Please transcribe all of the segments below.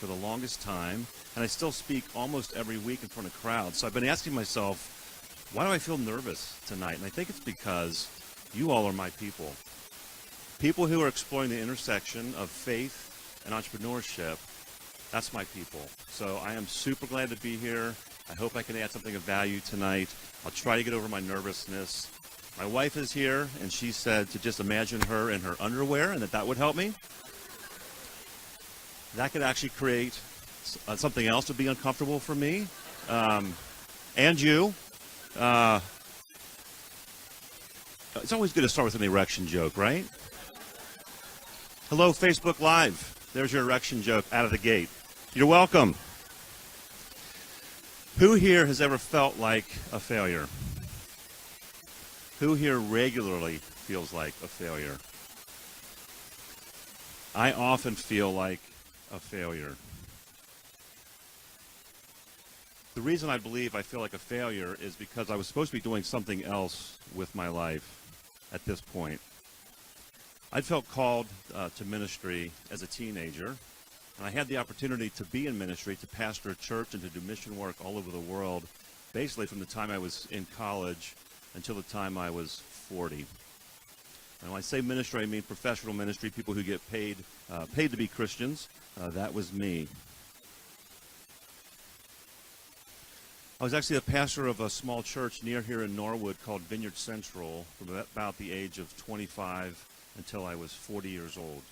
for the longest time, and I still speak almost every week in front of crowds. So I've been asking myself, why do I feel nervous tonight? And I think it's because you all are my people. People who are exploring the intersection of faith and entrepreneurship. That's my people. So I am super glad to be here. I hope I can add something of value tonight. I'll try to get over my nervousness. My wife is here, and she said to just imagine her in her underwear and that would help me. That could actually create something else to be uncomfortable for me. And you. It's always good to start with an erection joke, right? Hello, Facebook Live. There's your erection joke out of the gate. You're welcome. Who here has ever felt like a failure? Who here regularly feels like a failure? I often feel like a failure. The reason I believe I feel like a failure is because I was supposed to be doing something else with my life at this point. I felt called to ministry as a teenager, and I had the opportunity to be in ministry, to pastor a church and to do mission work all over the world, basically from the time I was in college until the time I was 40. And when I say ministry, I mean professional ministry, people who get paid to be Christians. That was me. I was actually a pastor of a small church near here in Norwood called Vineyard Central from about the age of 25 until I was 40 years old.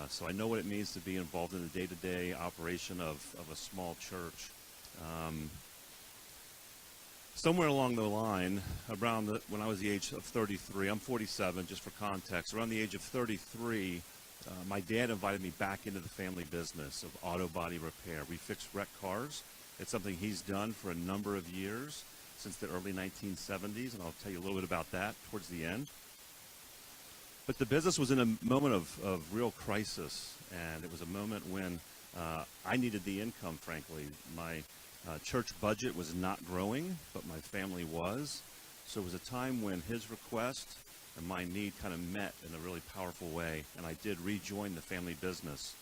So I know what it means to be involved in the day-to-day operation of a small church. Somewhere along the line, when I was the age of 33, I'm 47, just for context, around the age of 33, my dad invited me back into the family business of auto body repair. We fix wrecked cars. It's something he's done for a number of years, since the early 1970s, and I'll tell you a little bit about that towards the end. But the business was in a moment of real crisis, and it was a moment when I needed the income, frankly. My church budget was not growing, but my family was. So it was a time when his request and my need kind of met in a really powerful way, and I did rejoin the family business.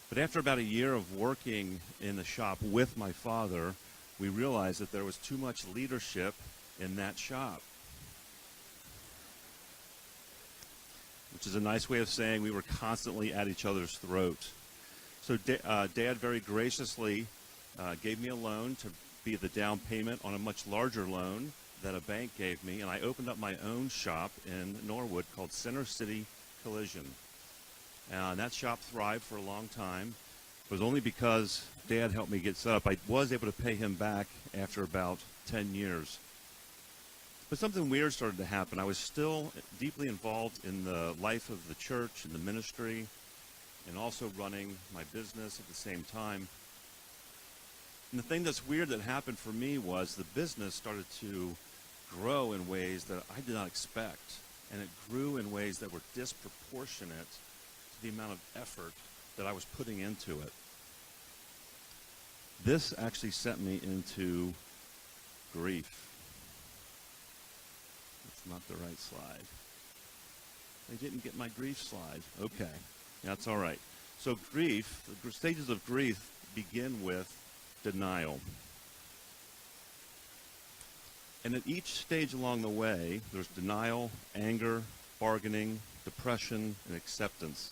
But after about a year of working in the shop with my father, we realized that there was too much leadership in that shop, which is a nice way of saying we were constantly at each other's throat. So Dad very graciously gave me a loan to be the down payment on a much larger loan that a bank gave me, and I opened up my own shop in Norwood called Center City Collision. And that shop thrived for a long time. It was only because Dad helped me get set up. I was able to pay him back after about 10 years. But something weird started to happen. I was still deeply involved in the life of the church and the ministry, and also running my business at the same time. And the thing that's weird that happened for me was the business started to grow in ways that I did not expect. And it grew in ways that were disproportionate to the amount of effort that I was putting into it. This actually sent me into grief. It's not the right slide. I didn't get my grief slide. Okay, that's all right. So grief, the stages of grief begin with denial. And at each stage along the way, there's denial, anger, bargaining, depression, and acceptance.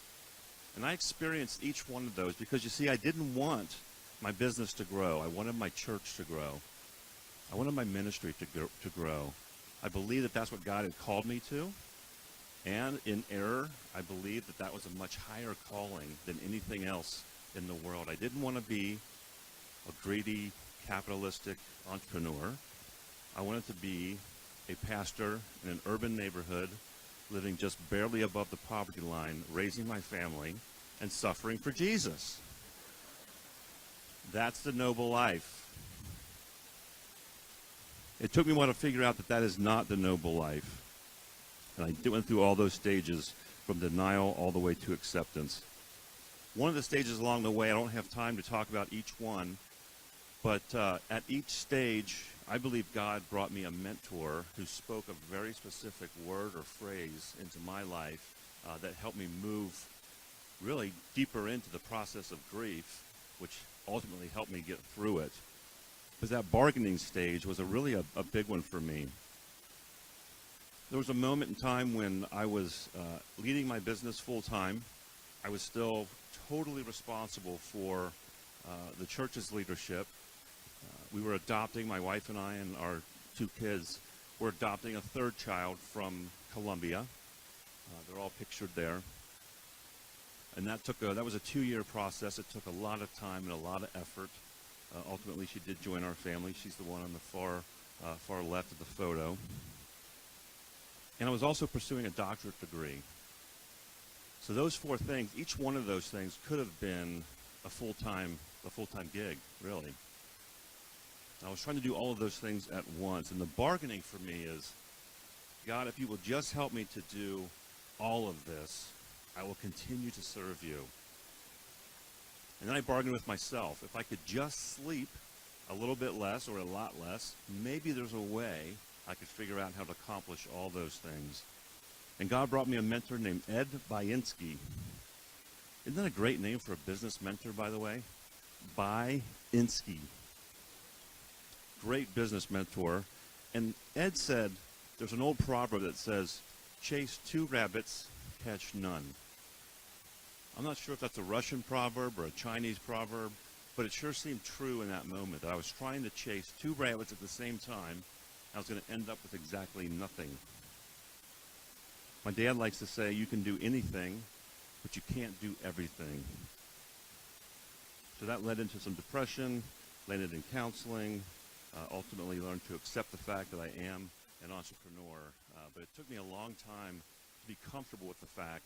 And I experienced each one of those because, you see, I didn't want my business to grow. I wanted my church to grow. I wanted my ministry to grow. I believed that that's what God had called me to. And in error, I believed that that was a much higher calling than anything else in the world. I didn't want to be a greedy, capitalistic entrepreneur. I wanted to be a pastor in an urban neighborhood, living just barely above the poverty line, raising my family, and suffering for Jesus. That's the noble life. It took me a while to figure out that that is not the noble life. And I went through all those stages from denial all the way to acceptance. One of the stages along the way, I don't have time to talk about each one, but at each stage, I believe God brought me a mentor who spoke a very specific word or phrase into my life that helped me move really deeper into the process of grief which ultimately helped me get through it. But that bargaining stage was really a big one for me. There was a moment in time when I was leading my business full time. I was still totally responsible for the church's leadership. We were adopting, my wife and I and our 2 kids were adopting a 3rd child from Colombia. They're all pictured there. And that was a 2-year process. It took a lot of time and a lot of effort. Ultimately, she did join our family. She's the one on the far left of the photo. And I was also pursuing a doctorate degree. So those 4 things, each one of those things could have been a full-time gig, really. I was trying to do all of those things at once. And the bargaining for me is, God, if you will just help me to do all of this, I will continue to serve you. And then I bargained with myself. If I could just sleep a little bit less or a lot less, maybe there's a way I could figure out how to accomplish all those things. And God brought me a mentor named Ed Bainski. Isn't that a great name for a business mentor, by the way? Bainski. Great business mentor. And Ed said, there's an old proverb that says, chase 2 rabbits, catch none. I'm not sure if that's a Russian proverb or a Chinese proverb, but it sure seemed true in that moment that I was trying to chase 2 rabbits at the same time. I was going to end up with exactly nothing. My dad likes to say, you can do anything, but you can't do everything. So that led into some depression, landed in counseling, ultimately learned to accept the fact that I am an entrepreneur. But it took me a long time to be comfortable with the fact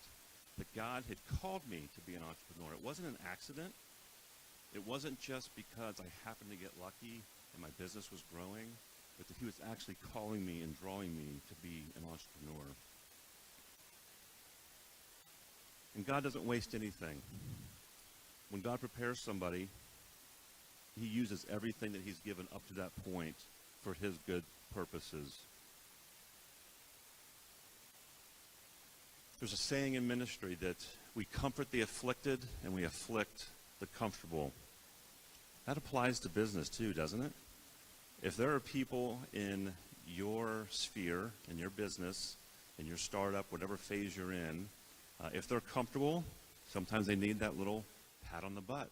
that God had called me to be an entrepreneur. It wasn't an accident. It wasn't just because I happened to get lucky and my business was growing, but that he was actually calling me and drawing me to be an entrepreneur. And God doesn't waste anything. When God prepares somebody, he uses everything that he's given up to that point for his good purposes. There's a saying in ministry that we comfort the afflicted and we afflict the comfortable. That applies to business too, doesn't it? If there are people in your sphere, in your business, in your startup, whatever phase you're in, if they're comfortable, sometimes they need that little pat on the butt.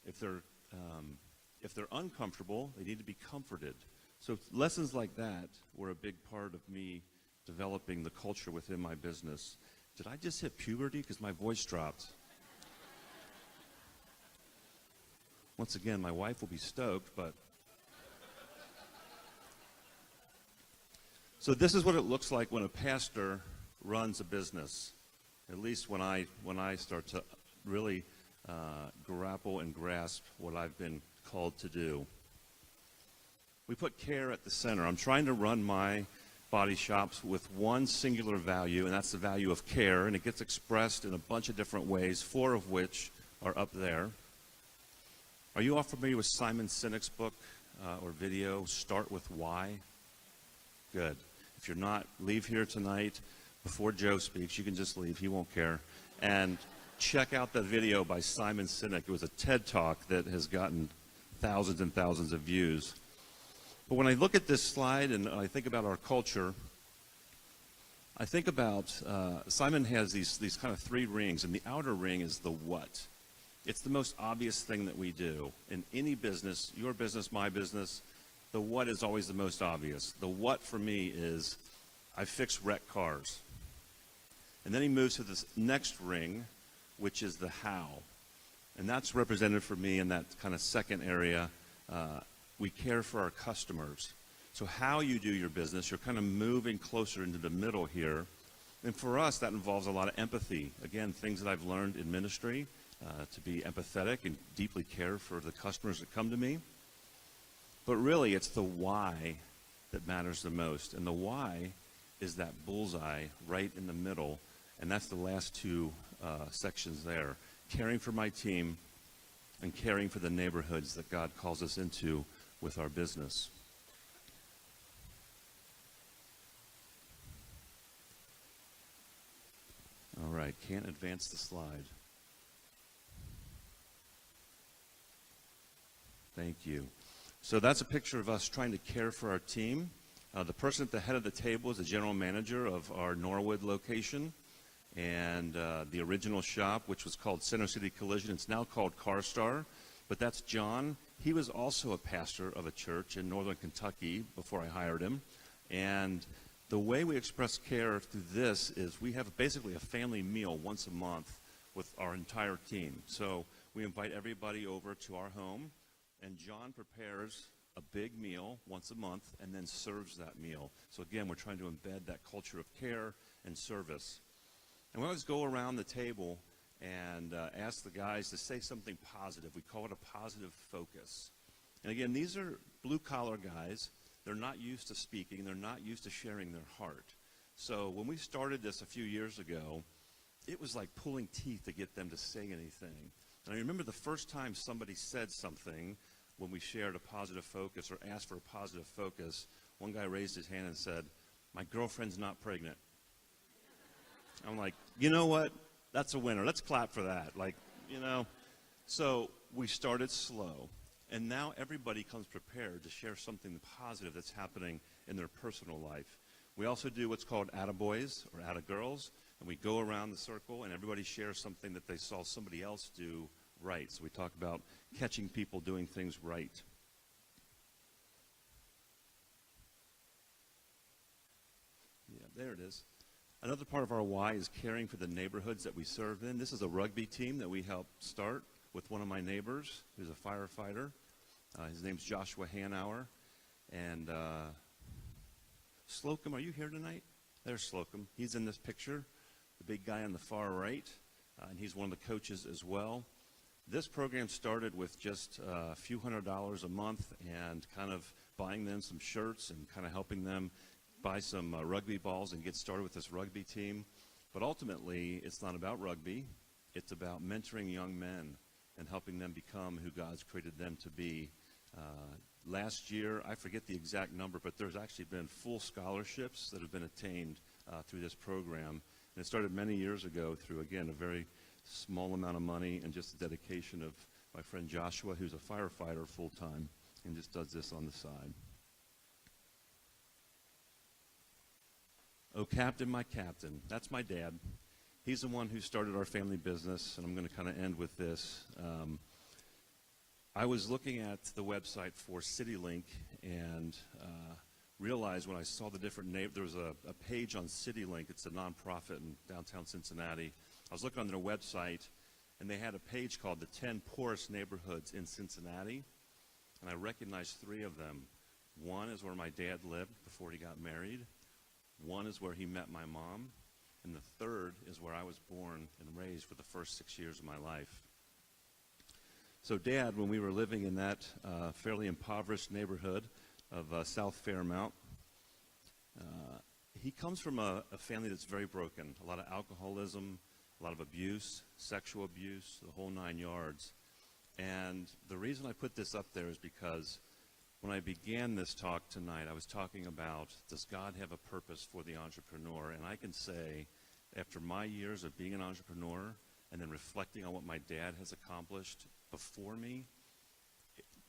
If they're uncomfortable, they need to be comforted. So lessons like that were a big part of me developing the culture within my business. Did I just hit puberty? Because my voice dropped. Once again, my wife will be stoked, but... So this is what it looks like when a pastor runs a business, at least when I start to really grapple and grasp what I've been called to do. We put care at the center. I'm trying to run my body shops with one singular value, and that's the value of care, and it gets expressed in a bunch of different ways, 4 of which are up there. Are you all familiar with Simon Sinek's book or video, Start With Why? Good. If you're not, leave here tonight before Joe speaks. You can just leave. He won't care. And check out that video by Simon Sinek. It was a TED Talk that has gotten thousands and thousands of views. But when I look at this slide and I think about our culture, I think about Simon has these kind of 3 rings, and the outer ring is the what. It's the most obvious thing that we do. In any business, your business, my business, the what is always the most obvious. The what for me is I fix wrecked cars. And then he moves to this next ring, which is the how. And that's represented for me in that kind of second area. We care for our customers. So how you do your business, you're kind of moving closer into the middle here. And for us, that involves a lot of empathy. Again, things that I've learned in ministry, to be empathetic and deeply care for the customers that come to me. But really, it's the why that matters the most. And the why is that bullseye right in the middle. And that's the last 2 sections there. Caring for my team and caring for the neighborhoods that God calls us into with our business. All right, can't advance the slide. Thank you. So that's a picture of us trying to care for our team. The person at the head of the table is the general manager of our Norwood location. And the original shop, which was called Center City Collision, it's now called CarStar. But that's John. He was also a pastor of a church in northern Kentucky before I hired him. And the way we express care through this is we have basically a family meal once a month with our entire team. So we invite everybody over to our home, and John prepares a big meal once a month and then serves that meal. So again, we're trying to embed that culture of care and service. And we always go around the table and ask the guys to say something positive. We call it a positive focus. And again, these are blue-collar guys. They're not used to speaking. They're not used to sharing their heart. So when we started this a few years ago, it was like pulling teeth to get them to say anything. And I remember the first time somebody said something when we shared a positive focus or asked for a positive focus, one guy raised his hand and said, "My girlfriend's not pregnant." I'm like, you know what? That's a winner. Let's clap for that. Like, you know. So we started slow, and now everybody comes prepared to share something positive that's happening in their personal life. We also do what's called attaboys or attagirls, and we go around the circle, and everybody shares something that they saw somebody else do right. So we talk about catching people doing things right. Yeah, there it is. Another part of our why is caring for the neighborhoods that we serve in. This is a rugby team that we helped start with one of my neighbors, who's a firefighter. His name's Joshua Hanauer. And Slocum, are you here tonight? There's Slocum. He's in this picture, the big guy on the far right, and he's one of the coaches as well. This program started with just a few $100s a month and kind of buying them some shirts and kind of helping them buy some rugby balls and get started with this rugby team. But ultimately, it's not about rugby. It's about mentoring young men and helping them become who God's created them to be. Last year, I forget the exact number, but there's actually been full scholarships that have been attained through this program. And it started many years ago through, again, a very small amount of money and just the dedication of my friend Joshua, who's a firefighter full-time and just does this on the side. Oh, Captain, my captain. That's my dad. He's the one who started our family business, and I'm going to kind of end with this. I was looking at the website for CityLink and realized when I saw the different there was a page on CityLink. It's a nonprofit in downtown Cincinnati. I was looking on their website, and they had a page called the 10 Poorest Neighborhoods in Cincinnati, and I recognized 3 of them. One is where my dad lived before he got married. One is where he met my mom, and the third is where I was born and raised for the first 6 years of my life. So Dad, when we were living in that fairly impoverished neighborhood of South Fairmount, he comes from a family that's very broken, a lot of alcoholism, a lot of abuse, sexual abuse, the whole 9 yards. And the reason I put this up there is because when I began this talk tonight, I was talking about, does God have a purpose for the entrepreneur? And I can say, after my years of being an entrepreneur and then reflecting on what my dad has accomplished before me,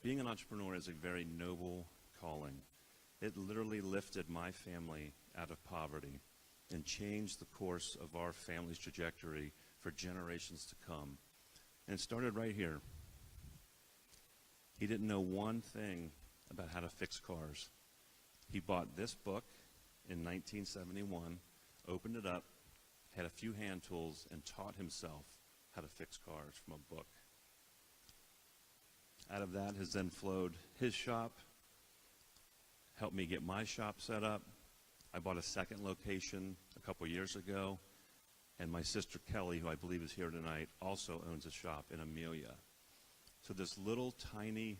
being an entrepreneur is a very noble calling. It literally lifted my family out of poverty and changed the course of our family's trajectory for generations to come. And it started right here. He didn't know one thing about how to fix cars. He bought this book in 1971, opened it up, had a few hand tools, and taught himself how to fix cars from a book. Out of that has then flowed his shop, helped me get my shop set up. I bought a second location a couple years ago, and my sister Kelly, who I believe is here tonight, also owns a shop in Amelia. So this little tiny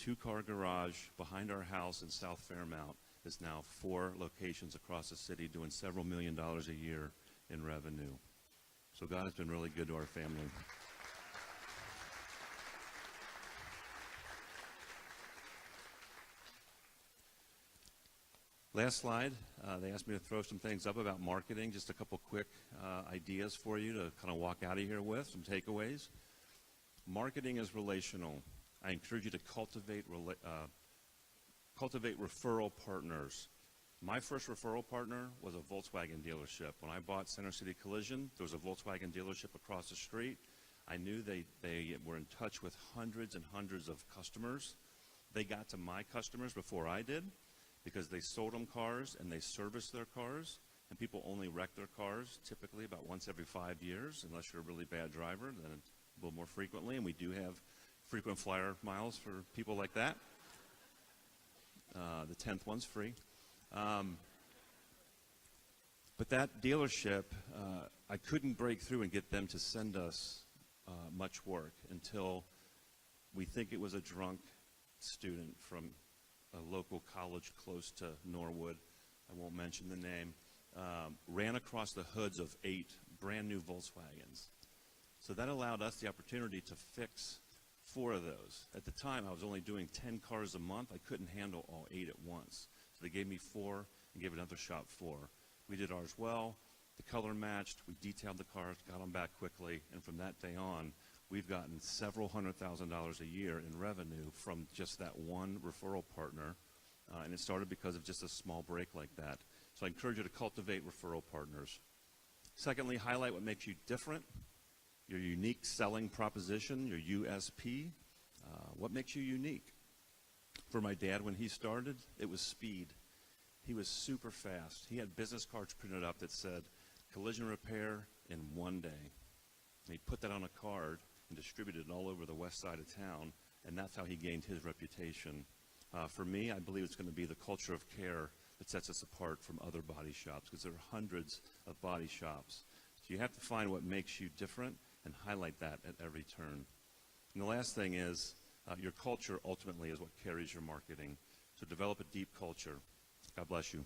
2-car garage behind our house in South Fairmount is now 4 locations across the city doing several $1 million a year in revenue. So God has been really good to our family. Last slide, they asked me to throw some things up about marketing, just a couple quick ideas for you to kind of walk out of here with, some takeaways. Marketing is relational. I encourage you to cultivate referral partners. My first referral partner was a Volkswagen dealership. When I bought Center City Collision, there was a Volkswagen dealership across the street. I knew they were in touch with hundreds and hundreds of customers. They got to my customers before I did because they sold them cars and they serviced their cars. And people only wreck their cars typically about once every 5 years, unless you're a really bad driver, then a little more frequently. And we do have frequent flyer miles for people like that. The 10th one's free. But that dealership, I couldn't break through and get them to send us much work until we think it was a drunk student from a local college close to Norwood, I won't mention the name, ran across the hoods of 8 brand new Volkswagens. So that allowed us the opportunity to fix 4 of those. At the time, I was only doing 10 cars a month. I couldn't handle all 8 at once. So they gave me 4 and gave another shop 4. We did ours well. The color matched. We detailed the cars, got them back quickly, and from that day on, we've gotten several $100,000 a year in revenue from just that one referral partner, and it started because of just a small break like that. So I encourage you to cultivate referral partners. Secondly, highlight what makes you different, your unique selling proposition, your USP. What makes you unique? For my dad, when he started, it was speed. He was super fast. He had business cards printed up that said, collision repair in 1 day. And he put that on a card and distributed it all over the west side of town, and that's how he gained his reputation. For me, I believe it's going to be the culture of care that sets us apart from other body shops, because there are hundreds of body shops. So you have to find what makes you different and highlight that at every turn. And the last thing is, your culture ultimately is what carries your marketing. So develop a deep culture. God bless you.